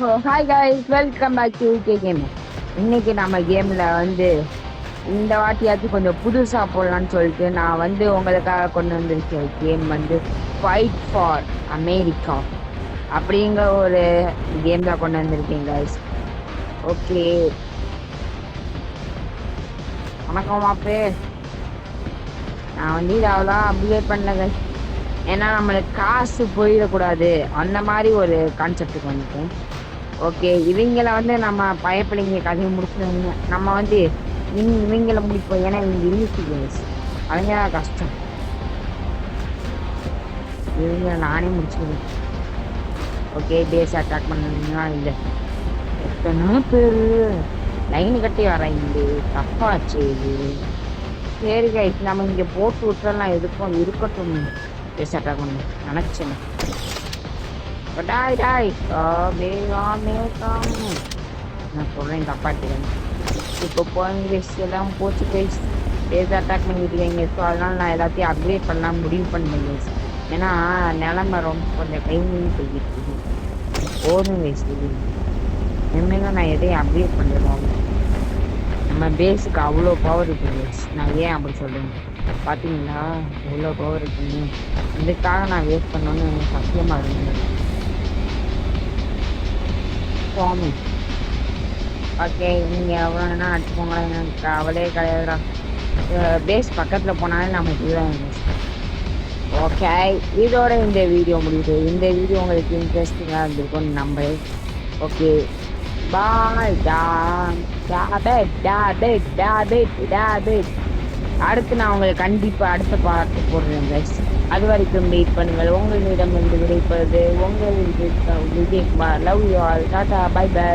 Hi guys, welcome back to K game. இன்னைக்கு நம்ம கேம்ல இந்த வாட்டியாச்சும் கொஞ்சம் புதுசா போடலாம்னு சொல்லிட்டு நான் உங்களுக்காக கொண்டு வந்திருக்கேன். கேம் ஃபைட் ஃபார் அமெரிக்கா அப்படிங்கிற ஒரு கேம் தான் கொண்டு வந்திருக்கேன் கைஸ். ஓகே, வணக்கம் மாப்பே. நான் இதை அவ்வளோ அப்டேட் பண்ணல கைஸ், ஏன்னா நம்மளுக்கு காசு போயிடக்கூடாது அந்த மாதிரி ஒரு கான்செப்டுக்கு வந்துட்டேன். ஓகே, இவங்கள நம்ம பயப்பிள்ளைங்க கதையை முடிச்சுடுங்க. நம்ம இவங்கள முடிப்போம், ஏன்னா இவங்க இங்கிலீஷ் அவங்க கஷ்டம். இவங்க நானே முடிச்சுடுவேன். ஓகே, பேஸ் அட்டாக் பண்ணா இல்லை, எத்தனை பேர் லைன் கட்டி வராங்க, தப்பாச்சு இது. சரி கைஸ், நம்ம இங்கே போட்டு விட்டுறலாம், எதுக்கும் இருக்கட்டும். பேஸ் அட்டாக் பண்ண நினச்சேன். டாய் நான் சொல்கிறேன், தப்பாட்டிக்கிறேன். இப்போ எல்லாம் போச்சு கைஸ், பேஸ் அட்டாக் பண்ணிட்டுருக்கீங்க. ஸோ அதனால் நான் எல்லாத்தையும் அப்கிரேட் பண்ணலாம் முடிவு பண்ணேன் கைஸ். ஏன்னா நிலமை ரொம்ப கொஞ்சம் கைமீறி போய்கிட்டு இருக்கு. போதும் கைஸ், இனிமேல் நான் எதையும் அப்கிரேட் பண்ணிடுவோம். நம்ம பேஸுக்கு அவ்வளோ பவர் இருக்குது கைஸ். நான் ஏன் அப்படி சொல்கிறேன் பார்த்தீங்களா, எவ்வளோ பவர் இருக்குன்னு. இதுக்காக நான் வேஸ்ட் பண்ணணும்னு சத்தியமாக இருந்தேன். ஓகே, நீங்கள் எவ்வளோ வேணா அடிச்சுக்கோங்களா, எனக்கு அவளே கிடையாதுடா. பேஸ் பக்கத்தில் போனாலும் நம்ம இதுதான். ஓகே, இதோட இந்த வீடியோ முடியுது. இந்த வீடியோ உங்களுக்கு இன்ட்ரெஸ்டிங்காக இருந்திருக்கும்னு நம்புறேன். ஓகே, பாய். அடுத்து நான் உங்களுக்கு கண்டிப்பாக அடுத்த பாட்டு போடுறேன் கைஸ். அது வரைக்கும் வெயிட் பண்ணுங்கள். உங்களிடம் விடைப்பது உங்கள் Vijay Kumar. Love you all. Ta ta, bye by.